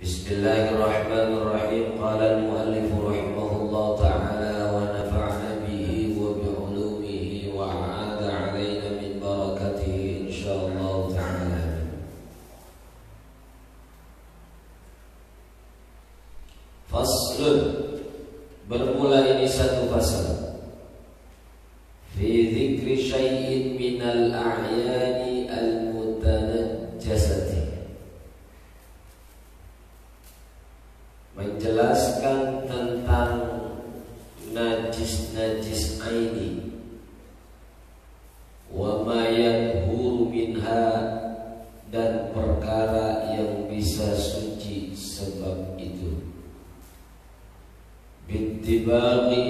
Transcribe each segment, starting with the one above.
Bismillahirrahmanirrahim. Qala al-muallif rahimahullah ta'ala wa nafa'na bihi wa bi'ulumihi wa a'ada 'alaina min barakatihi insyaallah ta'ala. Faslun, bermula ini satu fasal fi dzikri syai'in minal a'yani al-mutanajjasati, menjelaskan tentang najis-najis aini, wa ma yadhuru minha, dan perkara yang bisa suci sebab itu. Bittibaqi,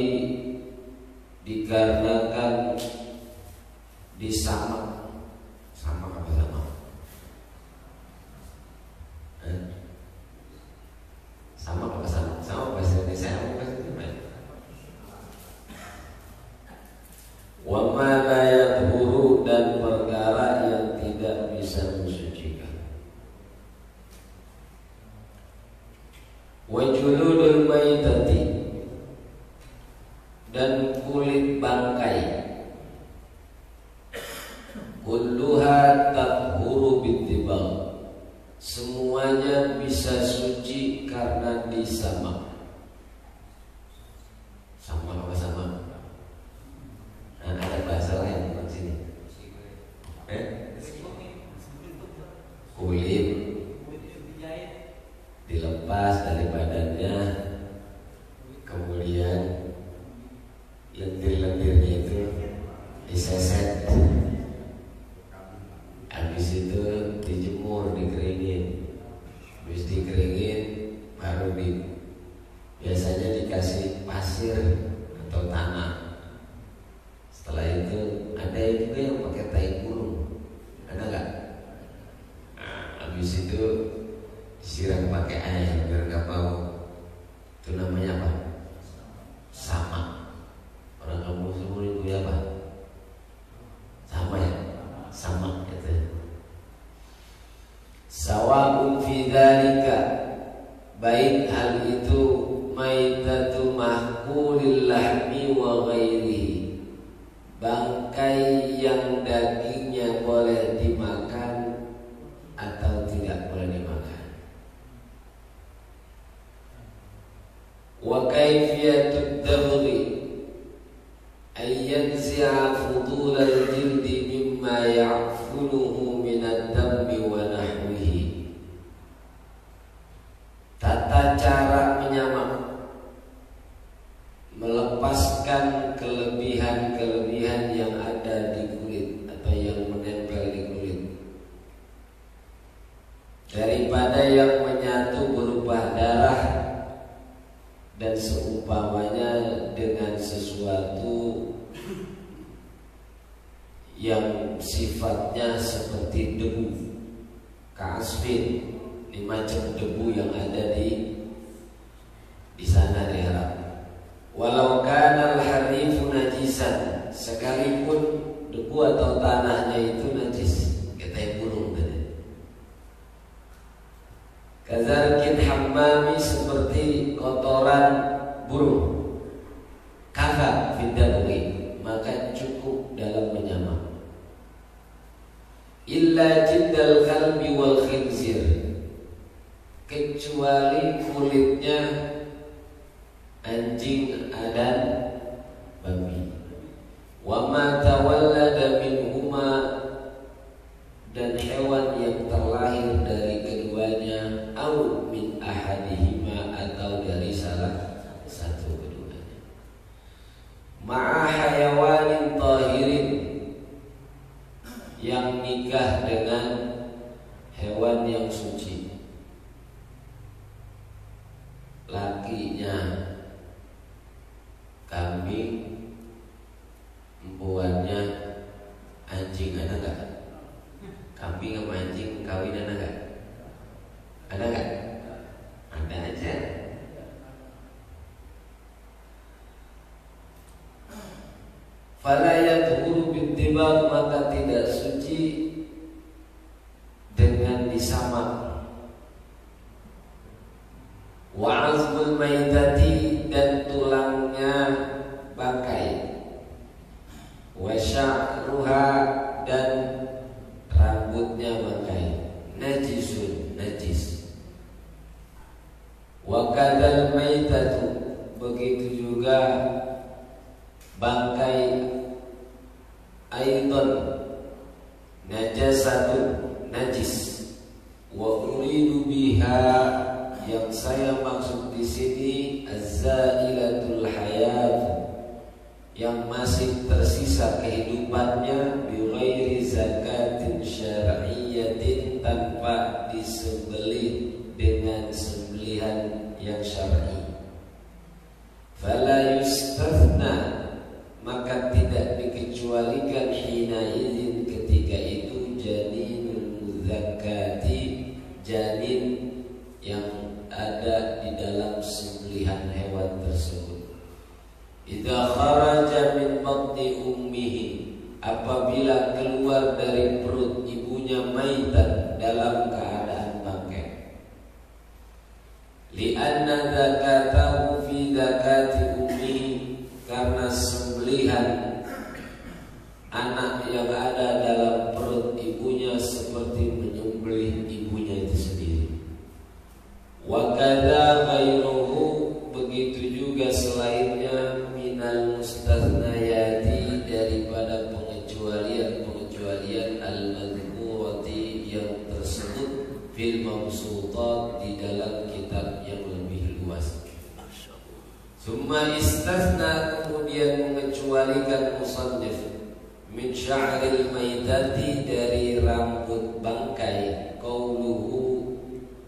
dikarenakan disamak. Samak apa sama? Sama apa sama? Sama bahasa Indonesia apa bahasa Indonesia? Wa ma la yadhuru, dan perkara yang tidak bisa mensucikan. Wa juludul maitati, dan kulit bangkai. Kulluha tathuru bittibaq, semuanya bisa suci karena disamak. Sama apa sama? Nah, ada bahasa lain di sini. Kulit dilepas dari badannya, kemudian lendir-lendirnya itu diseset, habis itu dijemur, dikeringin, habis dikeringin baru biasanya dikasih pasir atau tanah. Setelah itu ada juga yang pakai tai burung, ada nggak? Nah, habis itu disiram pakai air biar nggak bau. Itu namanya apa? Samak. Orang kampung semua itu ya apa? Sama ya? Sama gitu. Sawa'un fi dzalika, baik hal itu maitatu mahkulil lahmi wa ghairihi, bangkai yang dagingnya boleh dimakan atau tidak boleh dimakan. Wa kaifiyatud dabghi ayyanzi'a fudul al-jildi mimma ya'fuluhu min ad-dammi wa nahwihi, tata cara menyamak, melepaskan kelebihan-kelebihan yang ada di kulit atau yang menempel di kulit daripada yang menyatu berupa darah dan seumpamanya dengan sesuatu yang sifatnya seperti debu, kasfin, ini macam debu yang ada di sana di Arab. Walau kana al-harifu najisan, sekalipun debu atau tanahnya itu najis, kata burung tadi. Kazarkin hammami, seperti kotoran burung. Kafa fiddabi, maka cukup dalam menyamak. Illa jiddal kalbi wal khinzir, kecuali kulitnya anjing dan babi. Wa ma tawallada minhuma, dan hewan yang terlahir dari keduanya, au min ahadihima, atau dari salah satu keduanya. Ma'a hayawanin tahirin, yang nikah dengan hewan yang suci. Lakinya kambing, empuannya anjing, ada nggak? Kambing sama anjing kawin ada nggak? Ada nggak? Ada aja. Fala yadhuru bittibaq, maka tidak suci dengan disamak. Wa azmul maitati, dan tulangnya bangkai. Wa sya'ruha, dan rambutnya bangkai. Najisun, najis. Wa kadzal maitatu, begitu juga bangkai. Aidan najasatun, najis. Wa uridu biha, yang saya maksud di sini az-zailatul hayat, yang masih tersisa kehidupannya, bi ghairi zakatin syar'iyyatin, tanpa disembelih dengan sembelihan yang syar'i. Fala yustathna, maka tidak dikecualikan hina izin ketika itu janinul muzakkati, janin yang ada di dalam sembelihan hewan tersebut. Idza kharaja min batni ummihi, apabila keluar dari perut ibunya maitan, dalam keadaan bangkai. Li'anna zakatahu fi zakati ummihi, karena sembelihan anak yang ada dalam perut ibunya seperti menyembelih ibunya itu sendiri. Wa kadza ghairuhu, begitu juga selainnya, minal mustathnayati, daripada pengecualian al-madhkurati, yang tersebut fil mabsutat, di dalam kitab yang lebih luas. Summa istathna, kemudian mengecualikan musannif, min sya'ril maitati, dari rambut bangkai. Qauluhu,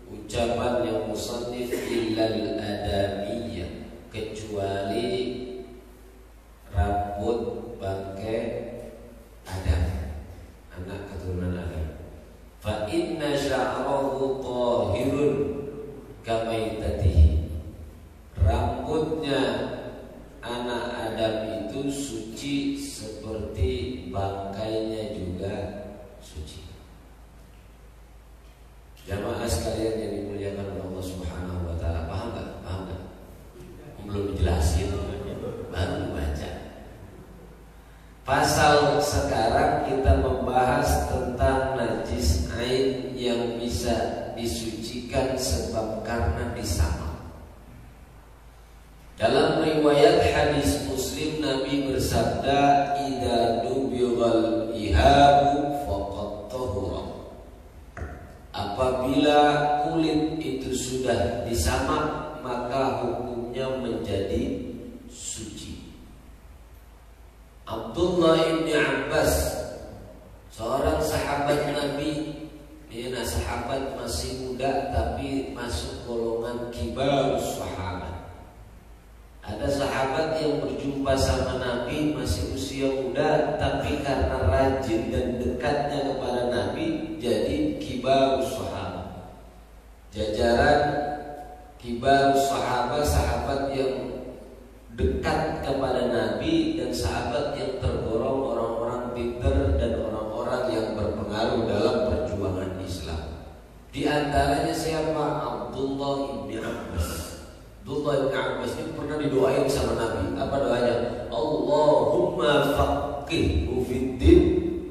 ucapan yang musannif, illal adamiyah, kecuali rambut bangkai Adam, anak keturunan Adam. Fa inna sya'rahu tahirun kamaitatihi, rambutnya anak Adam itu suci seperti bangkainya juga suci. Jamaah sekalian yang dimuliakan oleh Allah Subhanahu wa taala, paham enggak? Paham enggak? Belum dijelasin, baru baca. Pasal sekarang kita membahas tentang najis ain yang bisa disucikan sebab karena disamak. Dalam riwayat hadis Muslim, Nabi bersabda, idza dubighal ihabu faqad tahura, apabila kulit itu sudah disamak, maka hukumnya menjadi suci. Abdullah bin Abbas, seorang sahabat Nabi, dia sahabat masih muda tapi masuk golongan kibarus sahabat. Ada sahabat yang berjumpa sama Nabi masih usia muda, tapi karena rajin dan dekatnya kepada Nabi jadi kibarus sahabat. Jajaran kibarus sahabat, sahabat yang dekat kepada Nabi dan sahabat yang tergolong orang-orang pintar dan orang-orang yang berpengaruh dalam perjuangan Islam. Di antaranya siapa? Abdullah bin Abbas. Abdullah bin Abbas ini pernah didoain sama Nabi. Apa doanya? Allahumma faqihhu fiddin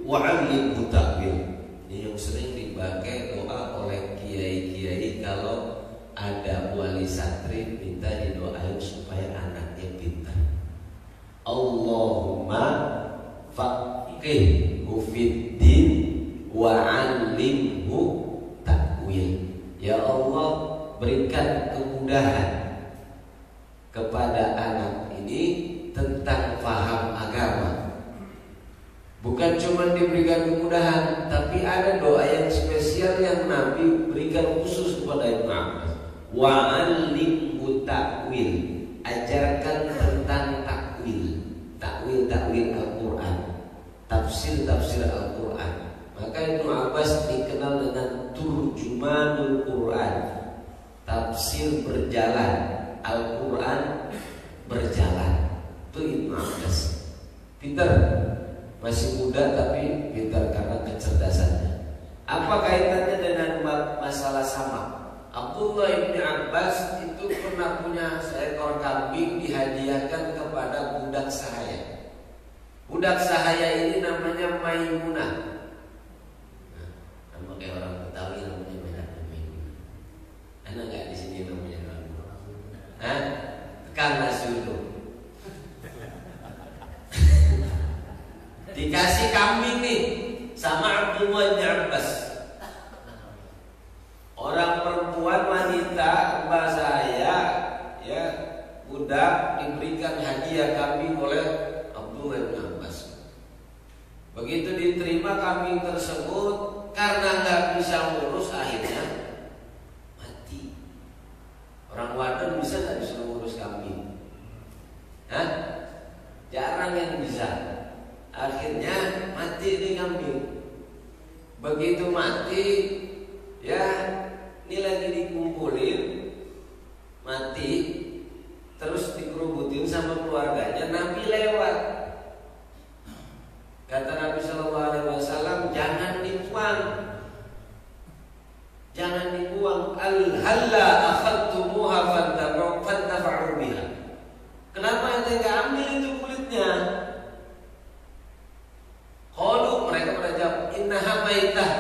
wa 'allimhu ta'wil. Ini yang sering dipakai doa oleh kiai-kiai kalau ada wali santri minta didoain supaya anaknya pintar. Allahumma faqihhu fiddin wa 'allimhu ta'wil. Ya Allah, berikan kemudahan kepada anak ini tentang paham agama. Bukan cuma diberikan kemudahan, tapi ada doa yang spesial yang Nabi berikan khusus kepada Ibnu Abbas. Wa 'allimhu ta'wil, ajarkan tentang takwil, takwil Al-Quran, tafsir Al-Quran. Maka Ibnu Abbas dikenal dengan turjumanul Quran, tafsir berjalan, Al-Quran berjalan. Itu Ibnu Abbas. Pintar, masih muda tapi pintar karena kecerdasannya. Apa kaitannya dengan masalah samak? Abdullah bin Abbas itu pernah punya seekor kambing dihadiahkan kepada budak sahaya. Budak sahaya ini namanya Maimunah. Nah, nama kayak orang Betawi namanya Maimunah. Ada nggak di sini namanya Maimunah? Hah? Tekan nasi dulu. Dikasih kambing nih sama Abdullah bin Abbas. Orang perempuan wanita mbak saya ya budak diberikan hadiah kambing oleh Abdullah bin Abbas. Begitu diterima kambing tersebut, karena nggak bisa ngurus akhirnya mati. Orang wadon bisa nggak disuruh ngurus kambing? Hah? Jarang yang bisa. Akhirnya mati nih kambing. Begitu mati, ya ini lagi dikumpulin, mati, terus dikerubutin sama keluarganya. Nabi lewat. Kata Nabi SAW, jangan dibuang, jangan dibuang. Al-halla akhadtumuha fantafa'u biha. Kenapa ente nggak ambil itu kulitnya? Qalu, mereka pada jawab, innaha maitah.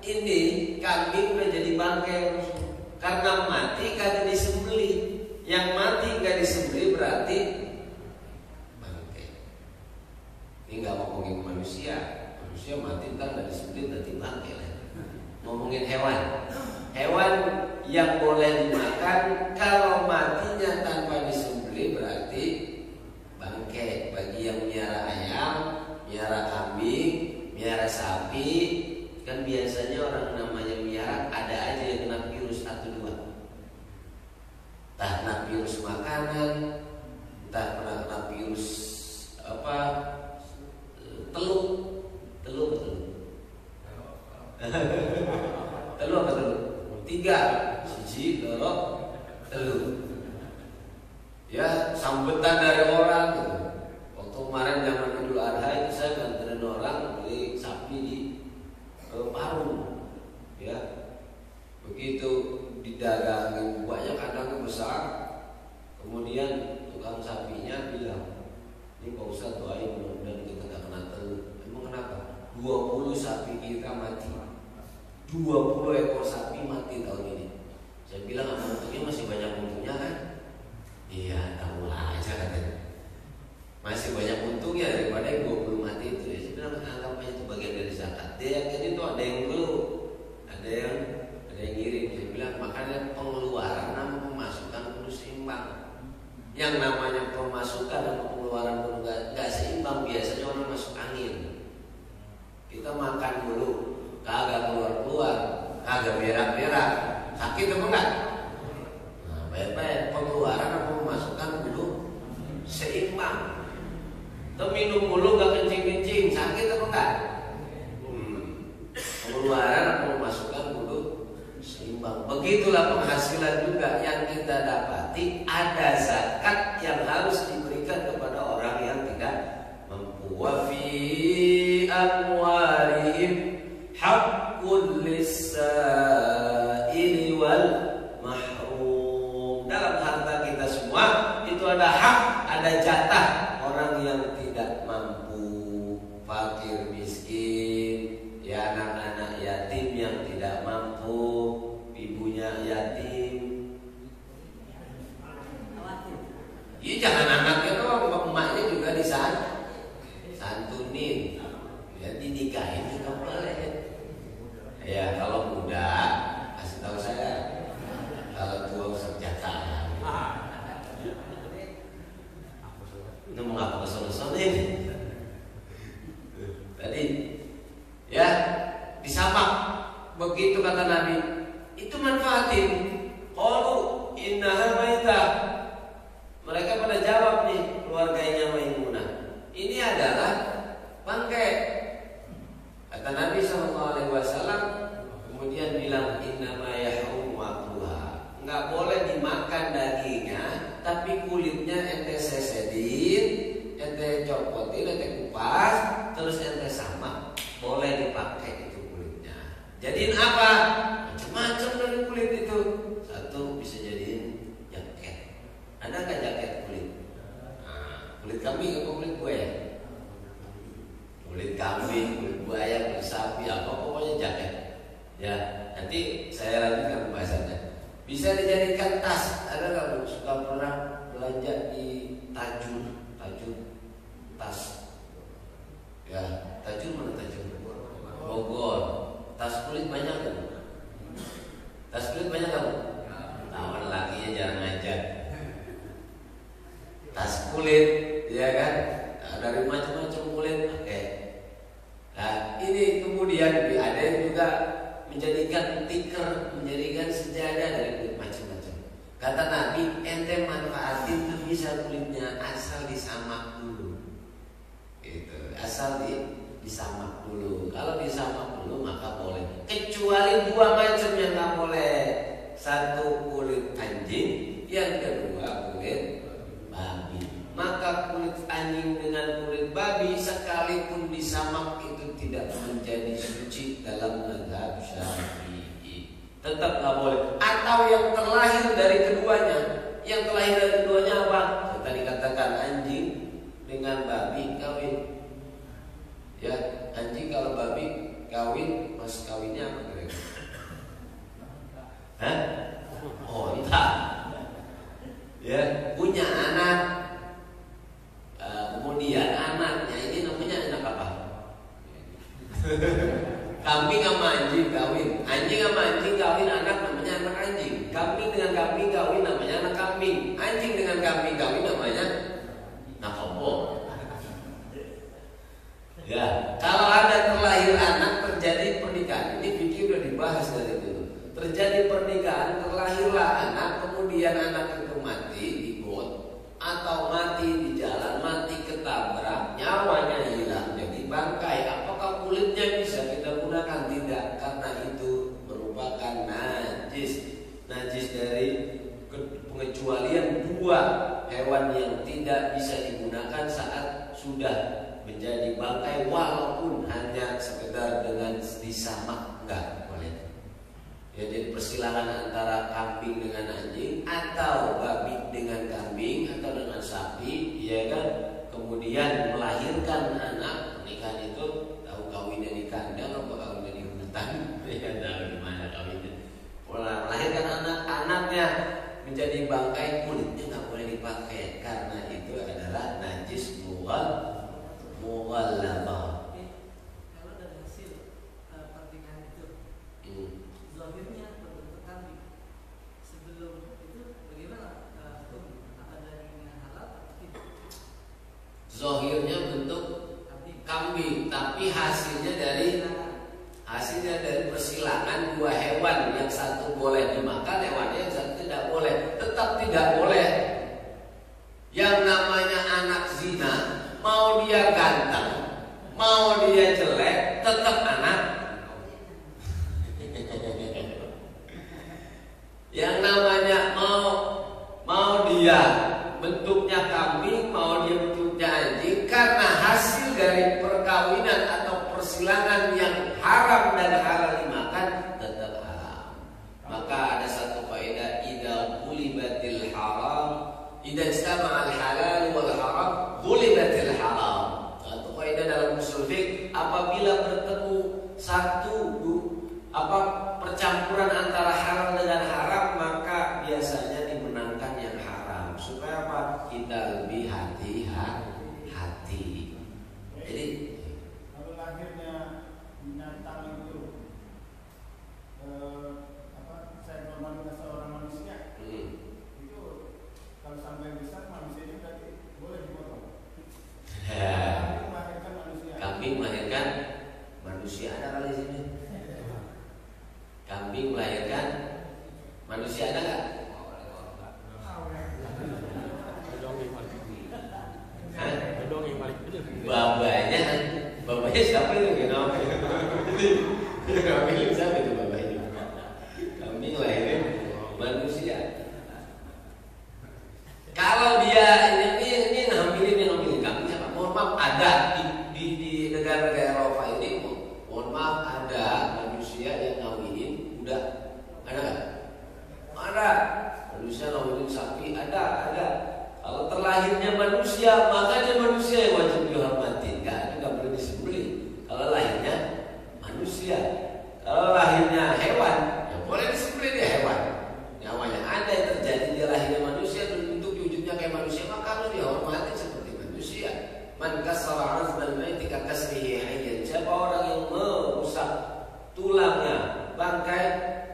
Ini kambing udah jadi bangkai karena mati kagak disembelih. Yang mati nggak disembelih berarti bangkai. Ini nggak ngomongin manusia. Manusia mati ntar nggak disembelih berarti bangkai lah. Ngomongin hewan. Hewan yang boleh dimakan kalau matinya tanpa disembelih berarti bangkai. Bagi yang miara ayam, miara kambing, miara sapi. Kan biasanya orang namanya miara ada aja yang kena virus 1 2. Entah kena virus makanan, entah kena virus apa, telur betul. Telur apa telur? 3, siji, loro, telur. Ya sambutan dari orang gitu. Waktu kemarin zaman Idul Adha itu saya nganterin orang beli sapi di Parung, ya. Begitu didagangin banyak kandangnya besar, kemudian tukang sapinya bilang, ini Pak Ustadz doain mudah-mudahan kita gak kena telur. Emang kenapa? 20 sapi kita mati, 20 ekor sapi mati tahun ini. Saya bilang apa untungnya, masih banyak untungnya kan? Iya, tahu aja katanya. Masih banyak untungnya daripada yang 20 mati itu. Ya, saya bilang anggap aja itu bagian dari zakat. Dia yakin itu ada yang dulu, ada yang ngirim. Saya bilang makanya pengeluaran sama pemasukan kudu seimbang. Yang namanya pemasukan dan pengeluaran kudu nggak seimbang, biasanya orang masuk angin. Kita makan dulu, kagak keluar, kagak berak, sakit apa enggak? Nah, baik-baik pengeluaran sama pemasukan kudu seimbang. Atau minum mulu gak kencing-kencing, sakit apa enggak? Pengeluaran atau pemasukan kudu seimbang. Begitulah penghasilan juga yang kita dapati. Ada zakat yang harus diberikan kepada orang yang tidak mampu. Wa fi amwalihim haqqul lis-sa'ili wal mahrum. Dalam harta kita semua itu ada hak, ada jatah orang yang tidak mampu, fakir, miskin, ya anak-anak yatim yang tidak mampu, ibunya yatim. Ya jangan anaknya doang, emaknya juga disantunin, ya dinikahin juga boleh. Ya kalau muda kasih tahu saya, kalau tua usah jatah. Itu mengapa kesel-kesel ini? Tadi ya disamak. Begitu kata Nabi, itu manfaatin. Qalu innaha maitah. Mereka pada jawab nih, keluarganya Maimunah, ini adalah bangkai. Kata Nabi SAW, kemudian bilang innama yahrum waqluha. Enggak boleh dimakan dagingnya, tapi kulitnya ente sesedin, ente copotin, ente kupas, terus ente sama, boleh dipakai itu kulitnya. Jadiin apa? Macam-macam dari kulit itu. kambing apa kulit buaya? Kulit kambing, kulit buaya, kulit sapi, apa pokoknya jaket. Ya, nanti saya lanjutkan pembahasannya. Bisa dijadikan tas. Ada nggak Bu suka pernah belanja di Tajur tas? Ya, Tajur mana Tajur? Bogor. Tas kulit banyak kan? Tas kulit banyak kan? Taman lakinya jarang ngajak. Tas kulit, ya kan? Dari macam-macam kulit pakai. Nah, ini kemudian ada yang juga menjadikan tikar, menjadikan sejadah dari kulit macam-macam. Kata Nabi, ente manfaatin tuh bisa kulitnya asal disamak dulu. Gitu. Asal disamak dulu. Kalau disamak dulu maka boleh. Kecuali dua macam yang nggak boleh. Satu kulit anjing, yang kedua kulit babi. Maka kulit anjing dengan kulit babi sekalipun disamak itu tidak menjadi suci dalam mazhab Syafi'i. Tetap nggak boleh. Atau yang terlahir dari keduanya. Yang terlahir dari keduanya apa? Tadi katakan anjing dengan babi kawin. Ya, anjing kalau babi kawin, mas kawinnya apa kira-kira? Hah? Oh, entah. Ya, punya anak. Kemudian anaknya ini namanya anak apa? Kambing sama anjing kawin. Anjing sama anjing kawin, anak namanya anak anjing. Kambing dengan kambing kawin namanya anak kambing. Anjing dengan kambing kawin namanya anak kebo. Ya, kalau ada terlahir anak terjadi pernikahan, ini fikih udah dibahas dari dulu. Terjadi pernikahan, terlahirlah anak, kemudian anak itu mati di got atau mati di jalan, mati ketabrak, nyawanya hilang jadi bangkai. Apakah kulitnya bisa kita gunakan? Tidak, karena itu merupakan najis dari pengecualian dua hewan yang tidak bisa digunakan saat sudah menjadi bangkai, walaupun hanya sekedar dengan disamak, enggak boleh. Ya, jadi persilangan antara kambing dengan anjing atau babi dengan kambing atau dengan sapi, ya kan? Kemudian melahirkan anak, pernikahan itu tahu kawinnya di kandang atau kawinnya di hutan? Ya tahu di mana kawinnya. Melahirkan anak-anaknya menjadi bangkai, kulitnya nggak boleh dipakai karena itu adalah najis mughallabah. Kalau dari hasil pernikahan itu, zahirnya berbentuk kambing. Sebelum itu bagaimana apa dagingnya halal atau tidak? Zahirnya bentuk kambing, tapi hasilnya dari persilangan dua hewan, yang satu boleh dimakan hewannya, yang satu tidak boleh. Tetap tidak boleh. Yang namanya anak zina, mau dia ganteng, mau dia jelek, tetap anak. Yang namanya mau dia bentuknya kambing, mau dia bentuknya anjing, karena hasil dari perkawinan atau persilangan yang haram dan halal dimakan, tetap haram. Maka ada satu kaidah, idza ghulibatil haram, idza istama'a al halal wal haram ghulibatil haram. Satu kaidah dalam usul fiqh, apabila bertemu percampuran antara halal dengan haram, maka biasanya dimenangkan yang haram. Supaya apa? Kita lebih hati-hati. Jadi kalau lahirnya binatang itu normal seorang manusia, itu kalau sampai besar manusia itu berarti boleh dipotong. Kambing melahirkan manusia. Kambing melahirkan manusia, ada kali di sini. Kambing melahirkan manusia, ada nggak? Babanya siapa itu? Kambing siapa itu babanya? Kambing lahirin manusia. Kalau dia ini hamilin kambing siapa? Mohon maaf, ada di negara-negara Eropa ini, mohon maaf, ada manusia yang ngawinin kuda. Ada nggak? Ada. Manusia ngawinin sapi, ada. Kalau terlahirnya manusia, maka dia manusia yang wajib dihormati. Nggak boleh disembelih. Kalau lahirnya manusia, kalau lahirnya hewan, ya boleh disembelih dia hewan. Nyawanya ada yang terjadi dia lahirnya manusia dan bentuk wujudnya kayak manusia, maka harus dihormati seperti manusia. Man kasara azman maiti ka kasrihi hayyan. Siapa orang yang merusak tulangnya bangkai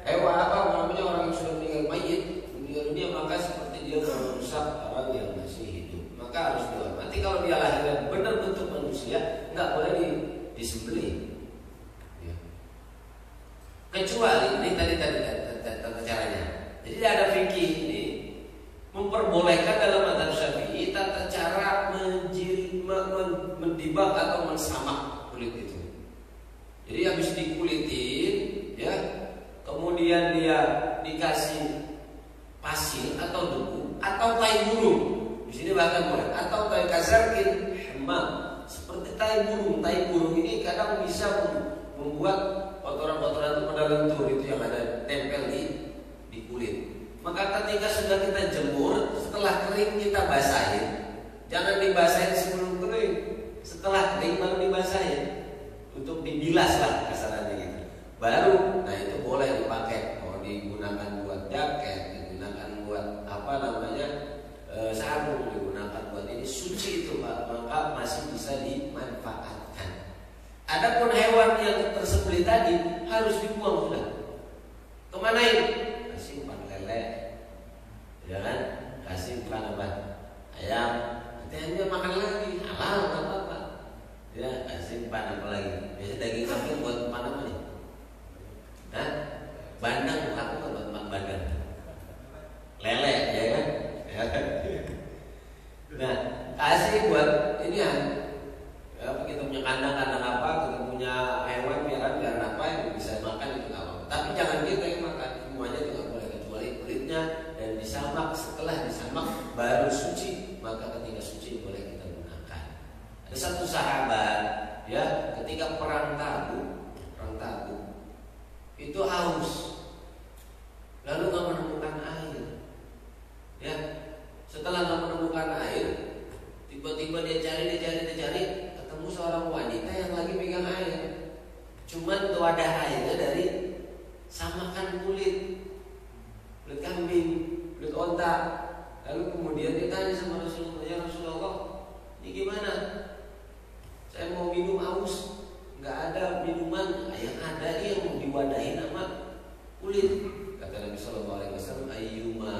hewan apa namanya orang yang sudah meninggal meninggal dunia, maka seperti dia merusak orang yang masih hidup, maka harus dihormati. Kalau dia lahirnya benar bentuk manusia, nggak boleh disembelih. Ya. Kecuali ini tadi caranya. Jadi ada fikih ini memperbolehkan dalam mazhab Syafi'i tata cara mendibak atau mensamak kulit itu. Jadi habis dikulitin, ya, kemudian dia dikasih pasir atau debu atau tai burung. Di sini bahkan boleh atau tai kasarkin hemam, seperti tai burung. Tai burung ini kadang bisa membuat kotoran-kotoran itu pada lentur itu yang ada tempel di kulit. Maka ketika sudah kita jemur, setelah kering kita basahin. Jangan dibasahin sebelum kering. Setelah kering baru dibasahin. Untuk dibilas lah kasarannya gitu. Baru, nah itu boleh dipakai. Kalau digunakan buat jaket, digunakan buat apa namanya sarung, digunakan buat ini suci itu Pak, maka masih bisa dimanfaatkan. Adapun hewan yang tersembelih tadi harus dibuang sudah. Kemana ini? Kasih umpan lele, ya kan? Kasih umpan apa? Ayam. Nanti hanya makan lagi, halal nggak apa-apa. Ya, kasih umpan apa lagi? Biasa daging kambing buat umpan apa nih? Hah? Bandeng, aku nggak buat umpan bandeng. Lele, ya kan? Nah, kasih buat ini ya. Kita punya kandang apa, kita punya hewan biaran apa yang bisa makan itu nggak apa-apa. Tapi jangan kita yang makan, semuanya itu nggak boleh kecuali kulitnya dan disamak. Setelah disamak baru suci, maka ketika suci boleh kita gunakan. Ada satu sahabat, ya, ketika perang Tabuk itu haus, lalu nggak menemukan air, ya. Setelah nggak menemukan air, tiba-tiba dia cari, ketemu seorang wanita yang lagi pegang air. Cuman wadah airnya dari samakan kulit kambing, kulit onta. Lalu kemudian dia tanya sama Rasulullah, ya Rasulullah, ini gimana? Saya mau minum haus, nggak ada minuman. Yang ada yang mau diwadahin sama kulit. Kata Nabi Sallallahu Alaihi Wasallam, ayyuma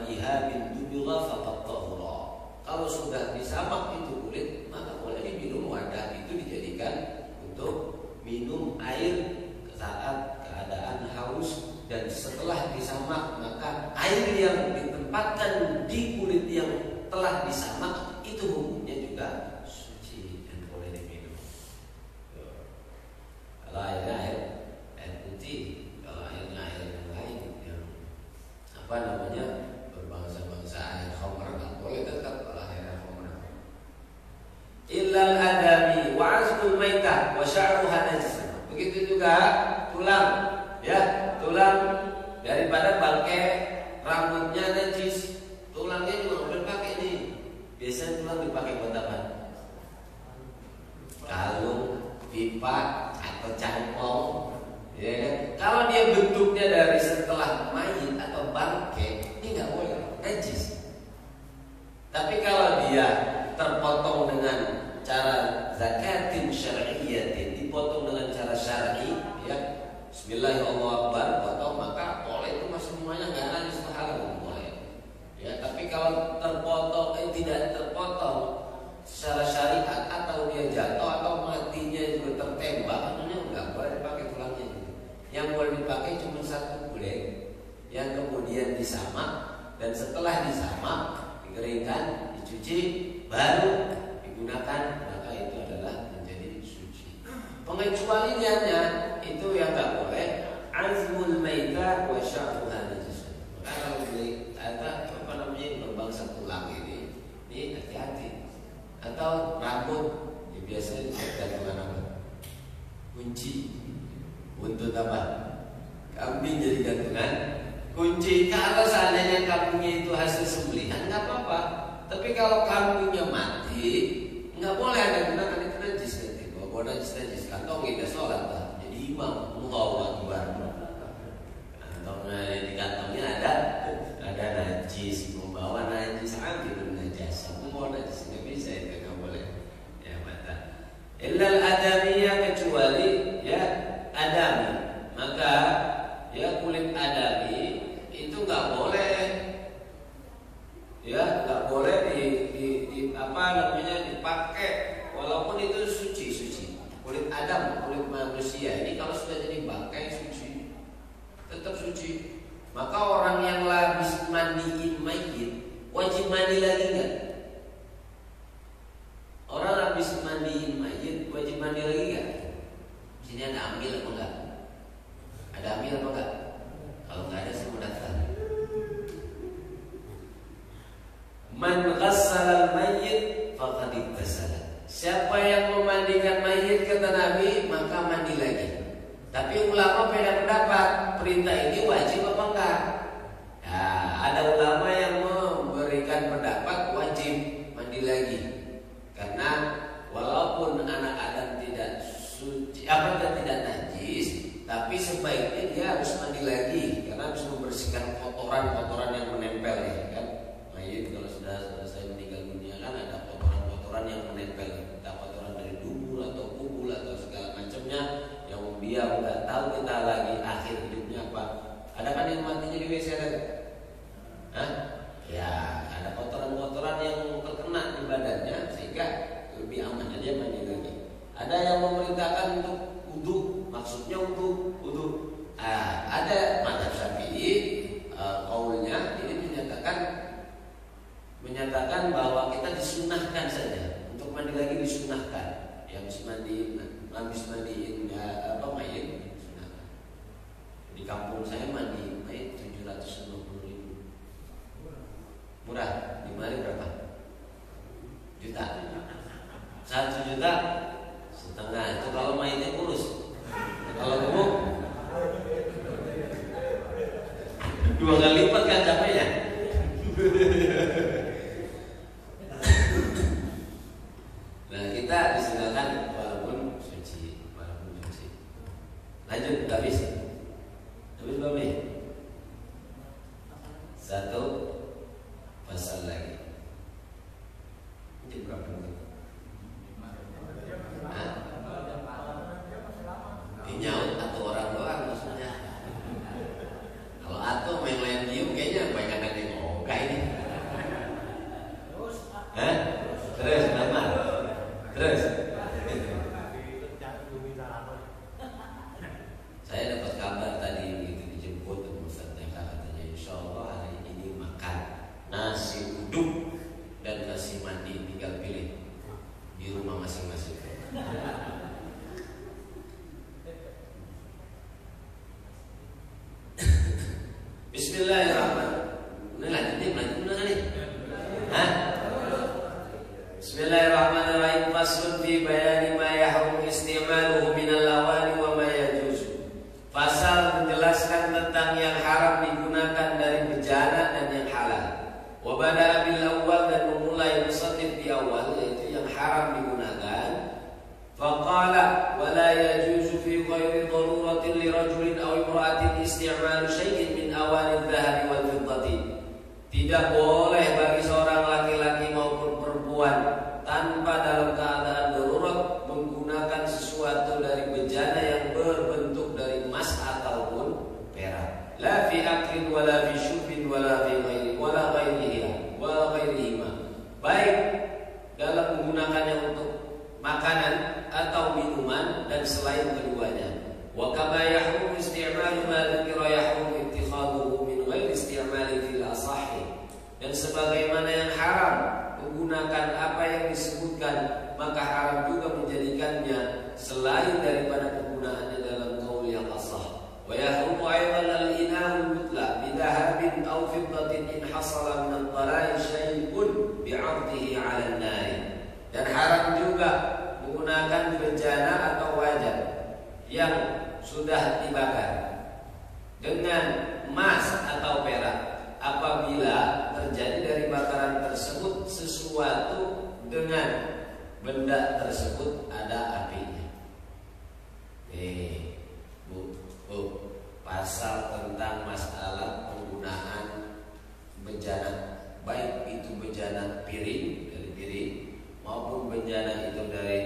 ihabin dubila faqad tahura. Kalau sudah disamak itu kulit, maka boleh diminum. Wadah itu dijadikan untuk minum air saat keadaan haus, dan setelah disamak maka air yang ditempatkan di kulit yang telah disamak itu hukumnya juga suci dan boleh diminum. Kalau airnya air putih, kalau airnya air yang lain yang apa namanya berbangsa-bangsa air khamr nggak boleh tetap kalau air khamr. Illal adami wa azmul maitah wa sya'ruha najis. Begitu juga tulang, ya, tulang daripada bangkai rambutnya najis. Tulangnya juga boleh pakai nih. Biasanya tulang dipakai buat apa? Kalung, pipa, atau cangkong, ya kan? Kalau dia bentuknya dari setelah mayit atau bangkai, ini nggak boleh, najis. Tapi kalau dia terpotong dengan cara zakatin syar'iyyatin, dipotong dengan cara syar'i, ya, Bismillahirrahmanirrahim, potong, maka boleh itu masih semuanya nggak najis, halal, boleh. Ya, tapi kalau terpotong, tidak terpotong secara syariat atau dia jatuh atau matinya juga tertembak, nggak boleh dipakai tulangnya. Yang boleh dipakai cuma satu kulit yang kemudian disamak, dan setelah disamak, dikeringkan, dicuci, baru digunakan, maka itu adalah menjadi suci. Pengecualiannya itu yang nggak boleh azmul maitah wa sya'ruha najis. Maka kalau beli ada apa namanya berbangsa tulang ini hati-hati. Atau rambut, ya biasanya gantungan apa? Kunci, buntut apa? Kambing jadi gantungan kunci. Kalau seandainya kambingnya itu hasil sembelihan nggak apa-apa. Tapi kalau kambingnya mati, nggak boleh ada gunakan itu najis nanti. Bawa najis kantong kita sholat lah. Jadi imam, Allahu Akbar. Kantongnya di kantongnya ada najis, membawa najis, ambil najis, membawa najis nggak bisa itu nggak boleh. Ya mata. Illal adamiyah kecuali ya adami, maka ya kulit adami itu nggak boleh. Ya, nggak boleh di apa namanya dipakai walaupun itu suci. Kulit Adam, kulit manusia ini kalau sudah jadi bangkai suci, tetap suci. Maka orang yang habis mandiin mayit wajib mandi lagi nggak? Orang habis mandiin mayit wajib mandi lagi nggak? Sini ada ambil apa enggak? Ada ambil apa enggak? Kalau nggak ada semua datang. Man ghassala al-mayyit faqad igtasala. Siapa yang memandikan mayit kata Nabi maka mandi lagi. Tapi ulama beda pendapat, perintah ini wajib apa enggak? Nah, ada ulama yang memberikan pendapat wajib mandi lagi. Karena walaupun anak Adam tidak suci, tidak najis, tapi sebaiknya dia harus mandi lagi karena harus membersihkan kotoran-kotoran yang menempel ya kan. Mayit kalau sudah selesai meninggal dunia kan ada kotoran-kotoran yang menempel, entah kotoran dari dubur atau kubul atau segala macamnya yang dia nggak tahu kita lagi akhir hidupnya apa. Ada kan yang matinya di WC ada? Hah? Ya ada kotoran-kotoran yang terkena di badannya sehingga lebih aman aja mandi lagi. Ada yang memerintahkan untuk wudu, maksudnya untuk wudu. Ada mazhab Syafi'i kaulnya ini menyatakan bahwa kita disunahkan saja untuk mandi lagi disunahkan. Yang habis mandiin mayit disunahkan. Di kampung saya mandi mayit 750.000. Murah. Di Mari berapa? Juta. 1,5 juta. Itu kalau mayitnya kurus. Kalau gemuk 2 kali lipat kan capeknya. Nah kita disilakan walaupun suci. Lanjut habis berapa ya? 1 pasal lagi. Ini berapa menit? Dinyaut atau orang doang maksudnya. Kalau atau main lain diem kayaknya banyak ada yang ogah ini. Terus nama. Terus. Saya dapat kabar tadi begitu dijemput Ustaz TK katanya insya Allah hari ini makan nasi uduk dan nasi mandi tinggal pilih di rumah masing-masing. Bismillahirrahmanirrahim. Lanjut nih. Bismillahirrahmanirrahim. Faslun fi bayani ma yahrum isti'maluhu minal lawani wa ma yajuzu. Fasal menjelaskan tentang yang haram digunakan dari bejana dan yang halal. Wa bada'a bil awwal dan memulai musannif di awal yaitu yang haram digunakan. Faqala wa la yajuzu fi ghairi daruratin li rajulin aw imra'atin isti'malu syai'in min awani adh-dhahabi wal fiddati. Tidak boleh bagi seorang laki-laki maupun perempuan tanpa dalam keadaan darurat menggunakan sesuatu dari bejana yang berbentuk dari emas ataupun perak. La fi aklin wala fi syurbin wala fi ghairi wala ghairihima. Baik dalam menggunakannya untuk makanan atau minuman dan selain keduanya. Wa kama yahrum isti'malu ma dzikra yahrum ittikhaduhu min ghairi isti'mali fil asahhi. Dan sebagaimana yang haram menggunakan apa yang disebutkan, maka haram juga menjadikannya selain daripada penggunaannya dalam qaul yang asah. Wa yahrumu aidan al-inahu al-mutlaq bi dhahabin aw fiddatin in hasala min al-tala'i syai'un bi'ardihi 'ala an-nar. Dan haram juga menggunakan bejana atau wajan yang sudah dibakar dengan emas atau perak apabila benda tersebut ada apinya. Bu, pasal tentang masalah penggunaan bejana, baik itu bejana piring dari piring maupun bejana itu dari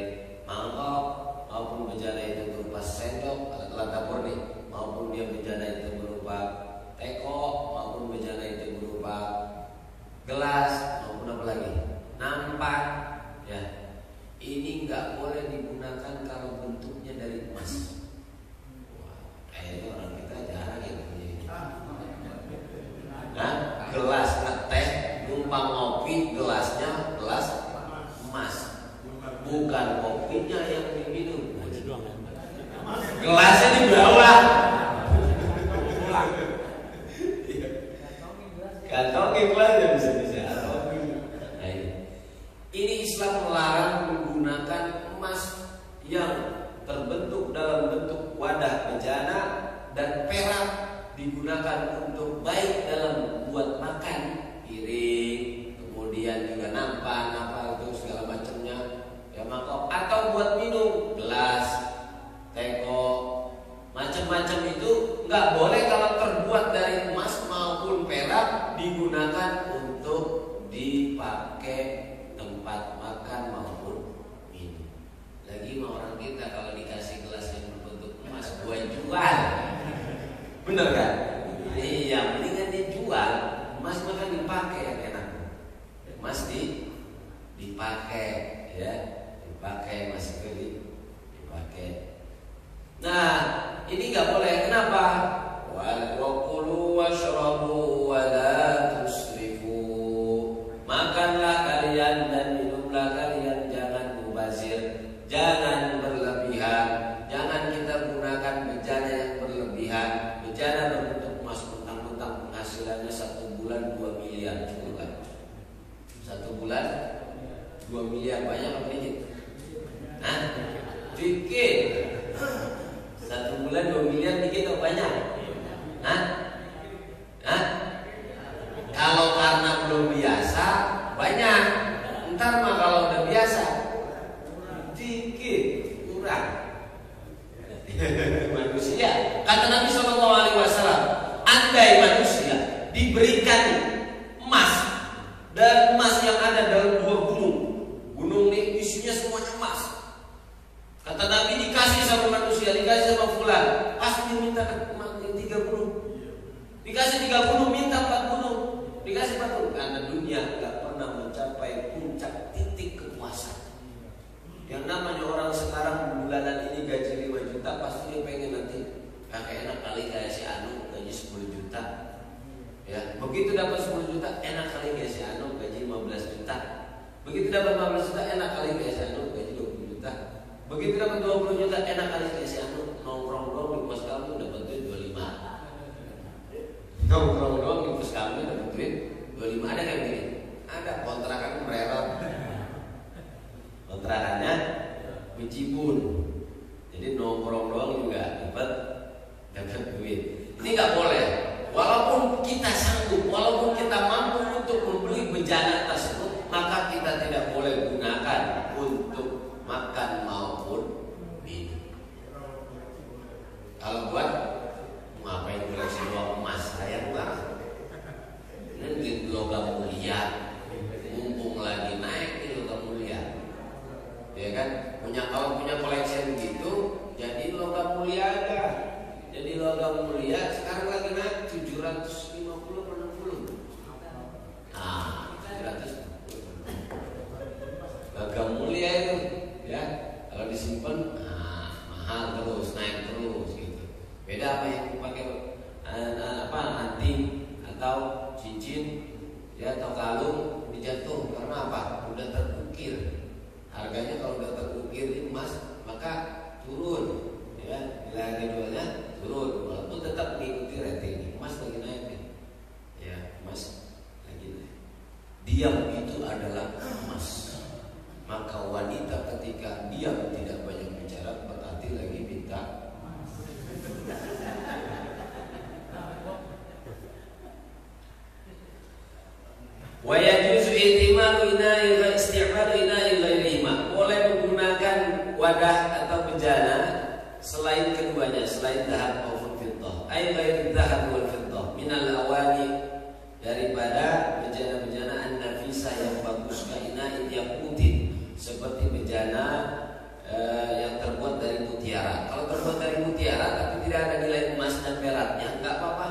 mangkok maupun bejana itu berupa sendok alat dapur nih, maupun dia bejana itu berupa teko maupun bejana itu berupa gelas maupun apa lagi nampan ya, ini nggak boleh digunakan kalau bentuknya dari emas. Wah, kayaknya orang kita jarang ya punya ini. Nah, gelas teh numpang ngopi, gelasnya gelas emas, bukan kopinya yang diminum. Gelasnya di bawah. Kantong gelasnya bisa. Nah, ini Islam melarang menggunakan emas yang terbentuk dalam bentuk wadah bejana dan perak digunakan untuk baik dalam buat makan, piring, kemudian juga nampan apa itu segala macamnya ya, mangkok, atau buat minum, gelas, teko, macam-macam itu nggak boleh kalau terbuat dari emas maupun perak digunakan untuk dipakai tempat makan maupun minum. Lagi mah orang kita kalau dikasih gelas yang berbentuk emas, gua jual. Bener kan? Iya, mendingan dijual. Emas makan dipakai yang enak. Emas dipakai ya, dipakai emas itu dipakai. Nah, ini nggak boleh. Kenapa? Wakulu washrabu wa la tusrifu. Makanlah kalian dan minumlah kalian, jangan mubazir, jangan berlebihan. Jangan kita gunakan bejana yang berlebihan. Bejana berbentuk emas mentang-mentang penghasilannya 1 bulan 2 miliar, cukup kan? 1 bulan 2 miliar banyak apa dikit? Hah? Dikit. 1 bulan 2 miliar dikit atau banyak? Hah? Kalau karena belum biasa banyak. Ntar mah kalau udah biasa dikit, kurang. Manusia, kata Nabi SAW, andai manusia diberikan emas dan emas yang ada dalam 2 gunung. Gunung ini isinya semuanya emas. Kata Nabi, dikasih sama manusia, dikasih sama fulan, pasti dia minta 3 gunung. Dikasih 3 gunung, minta 4 gunung. Dikasih 4 gunung. Karena dunia gak pernah mencapai puncak titik kepuasan. Yang namanya orang sekarang bulanan ini gaji 5 juta, pasti dia pengen nanti kakek enak kali kayak si Anu gaji 10 juta. Ya, begitu dapat 10 juta, enak kali kayak si Anu gaji 15 juta. Begitu dapat 15 juta, enak kali kayak si Anu gaji 20 juta. Begitu dapat 20 juta, enak kali kayak si Anu nongkrong dong di pos kamu dapat duit 25. Nongkrong dong di pos kamu dapat duit 25. Ada kayak gini? Ada, kontrakan mererot. Kontrakannya bejibun. Jadi nongkrong doang juga dapat duit. Ini nggak boleh. Walaupun kita sanggup, walaupun kita mampu untuk membeli bejana tersebut, maka kita tidak boleh gunakan untuk makan maupun minum. Kalau buat ngapain koleksi doang emas, sayang banget. Ini logam mulia, mumpung lagi naik ini logam mulia. Ya kan, kalau punya koleksi begitu, jadi logam mulia aja. Jadi logam mulia sekarang lagi naik 750 per 60. Nah, 700. Logam mulia itu, ya kalau disimpan, mahal terus, naik terus gitu. Beda apa yang dipakai anting atau cincin, ya atau kalung dijatuh karena apa? Udah terukir. Harganya kalau udah terukir emas maka turun, ya nilai harga jualnya turun, walaupun tetap mengikuti rating. Emas lagi naik nih, ya emas lagi naik. Diam itu adalah emas. Maka wanita ketika diam tidak banyak bicara berarti lagi minta emas. Wa yajuzu ihtimalu ina'i wa isti'malu ina'i ghairihima. Boleh wadah atau bejana selain keduanya, selain dahab maupun fiddah. Ai ghairi dzahab wal fiddah minal awani, daripada bejana-bejana an-nafisah yang bagus, kaina yaqutin, seperti bejana yang terbuat dari mutiara. Kalau terbuat dari mutiara tapi tidak ada nilai emas dan peraknya, enggak apa-apa.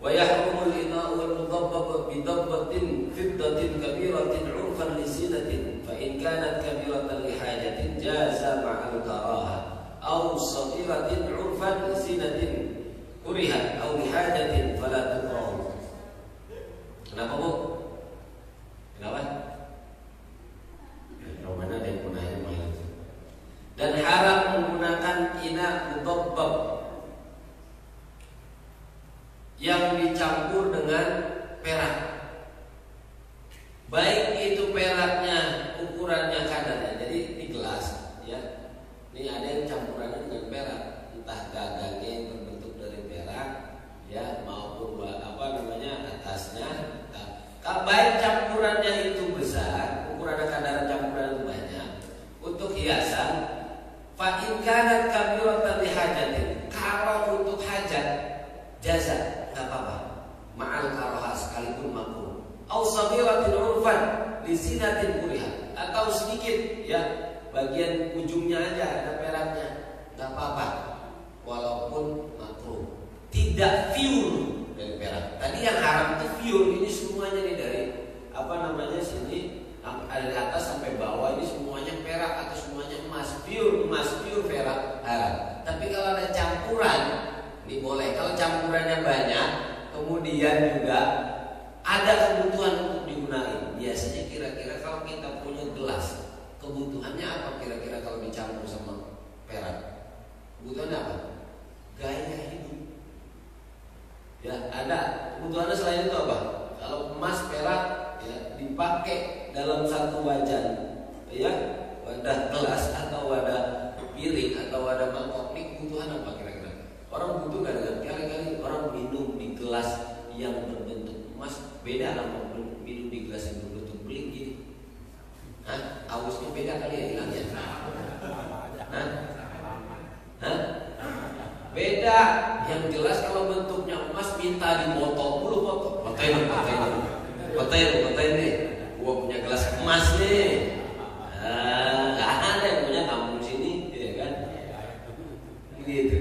Wa yahrumul ina'u wal mudabbab bi dabbatin fiddatin kabiratin 'urfan li zinatin fa in kanat kabiratan li hajatin jaza ma'al karaha aw saghiratin 'urfan li zinatin kurihat aw li hajatin fala tukrahu. Kenapa, Bu? Kenapa? Romana ada yang punahnya main. Dan haram menggunakan ina mudabbab yang dicampur dengan perak, baik itu peraknya ukurannya kadarnya. Jadi di gelas, ya, ini ada yang campurannya dengan perak, entah gagangnya yang terbentuk dari perak, ya, maupun atasnya. Baik campurannya itu besar, ukuran kadar campuran itu banyak, untuk hiasan. Fa in kanat kabiratan li hajatin, kalau untuk hajat jaza, enggak apa-apa. Ma'al karaha, sekalipun makruh. Au saghiratin 'urfan li zinatin kuriha, atau sedikit, ya, bagian ujungnya aja ada peraknya, enggak apa-apa walaupun makruh. Tidak pure dari perak. Tadi yang haram itu pure, ini semuanya nih dari sini dari atas sampai bawah ini semuanya perak atau semuanya emas, pure perak haram. Tapi kalau ada campuran ini boleh. Kalau campurannya banyak, kemudian juga ada kebutuhan untuk digunakan. Biasanya kira-kira kalau kita punya gelas, kebutuhannya apa kira-kira kalau dicampur sama perak? Kebutuhannya apa? Gaya hidup. Ya, ada kebutuhannya selain itu apa? Kalau emas, perak, ya, dipakai dalam satu wajan, ya, wadah gelas atau wadah piring atau wadah mangkok, ini kebutuhan apa kira-kira? Orang butuh kan? Kali-kali orang minum di gelas yang berbentuk emas beda sama minum di gelas yang berbentuk beling gini. Hah? Ausnya beda kali ya hilangnya? Hah? Beda. Yang jelas kalau bentuknya emas minta dipotong dulu, potong nih. Gua punya gelas emas nih. Nggak ada yang punya kampung sini, ya kan? Gitu.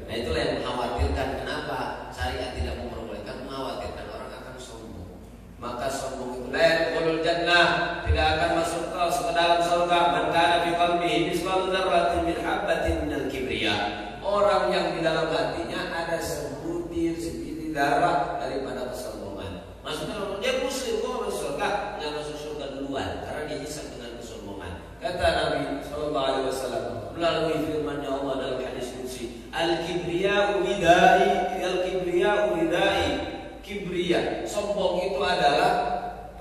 Nah itulah yang mengkhawatirkan. Kenapa syariat tidak memperbolehkan? Mengkhawatirkan orang akan sombong. Maka sombong itu la yadkhulul jannah, tidak akan masuk ke dalam surga man kana fi qalbihi mithqalu dzarratin min habatin minal kibriya. Orang yang di dalam hatinya ada sebutir darah daripada kesombongan. Maksudnya dia muslim, kok masuk surga? Nggak masuk surga duluan karena dia hisab dengan kesombongan. Kata Nabi Sallallahu Alaihi Wasallam melalui firman-Nya Allah dalam hadis qudsi, al-kibriya'u ridai, kibriya, sombong itu adalah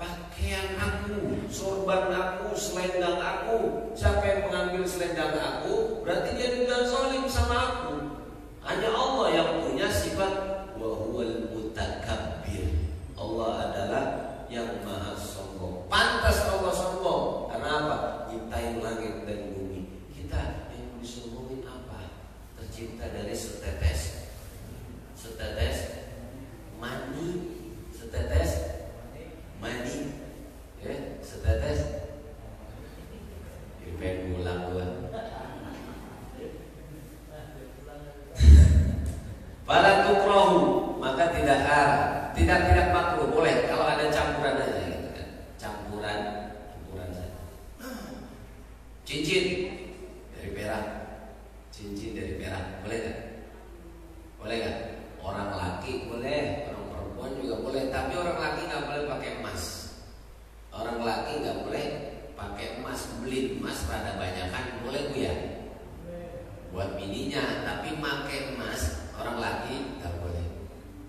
pakaian aku, sorban aku, selendang aku. Siapa yang mengambil selendang aku, berarti dia tidak zalim sama aku. Hanya Allah yang punya sifat wa huwal mutakabbir. Allah adalah yang maha sombong. Pantas Allah sombong. Karena apa? Nyiptain langit dan bumi. Kita yang disombongin apa? Tercipta dari setetes mani, ya, setetes. Jadi pengen ulang gua. Fala tukrahu, maka tidak haram, tidak makruh, boleh kalau ada campuran aja gitu kan. Campuran saja. Cincin dari perak, boleh enggak? Boleh enggak? Orang laki boleh, orang perempuan juga boleh, tapi orang laki enggak boleh pakai emas. Orang laki enggak boleh pakai emas, beli emas rada banyakan, boleh Bu ya? Buat bininya, tapi pakai emas orang laki tak boleh.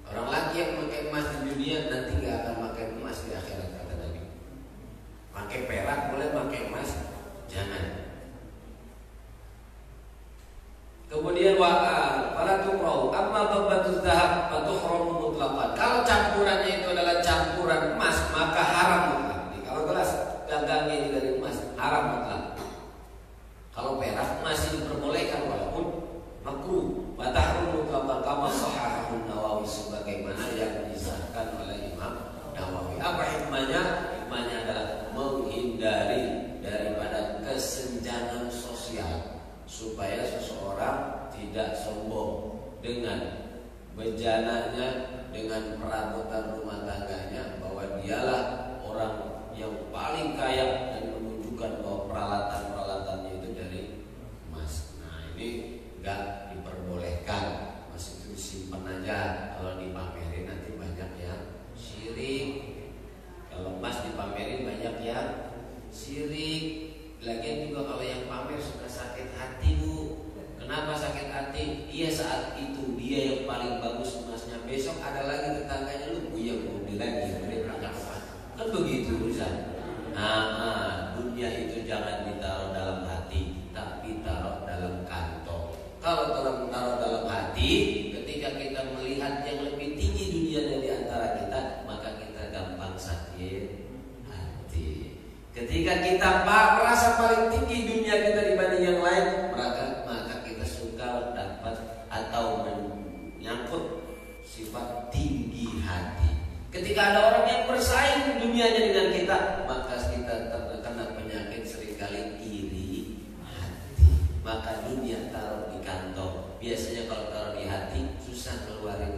Orang laki yang pakai emas di dunia nanti nggak akan pakai emas di akhirat, kata Nabi. Pakai perak boleh, pakai emas jangan. Kemudian para tukrau amma babatu dzahab fatuhramu mutlaqan. Kalau campurannya itu adalah campuran emas, maka haram mutlak. Kalau gelas gagangnya ini dari emas, haram mutlak. dengan perabotan rumah tangganya bahwa dialah orang yang paling kaya dan menunjukkan bahwa peralatan-peralatannya itu dari emas. Nah, ini enggak diperbolehkan. Emas itu disimpan aja. Kalau dipamerin nanti banyak yang syirik. Kalau emas dipamerin banyak yang syirik. Lagian juga kalau yang pamer suka sakit hati, Bu. Kenapa sakit hati? Iya, saat itu dia yang paling bagus emasnya. Besok ada lagi tetangganya, lu punya mobil lagi, kan begitu urusan. Nah, dunia itu jangan ditaruh dalam hati, tapi taruh dalam kantong. Kalau taruh dalam hati, ketika kita melihat yang lebih tinggi dunia dari antara kita, maka kita gampang sakit hati. Ketika kita merasa paling tinggi dunia kita dibanding yang lain, maka kita suka dapat atau menyangkut sifat tinggi hati. Ketika ada orang yang bersaing dunianya dengan kita, maka kita terkena penyakit seringkali iri hati. Maka dunia taruh di kantong. Biasanya kalau taruh di hati susah keluarin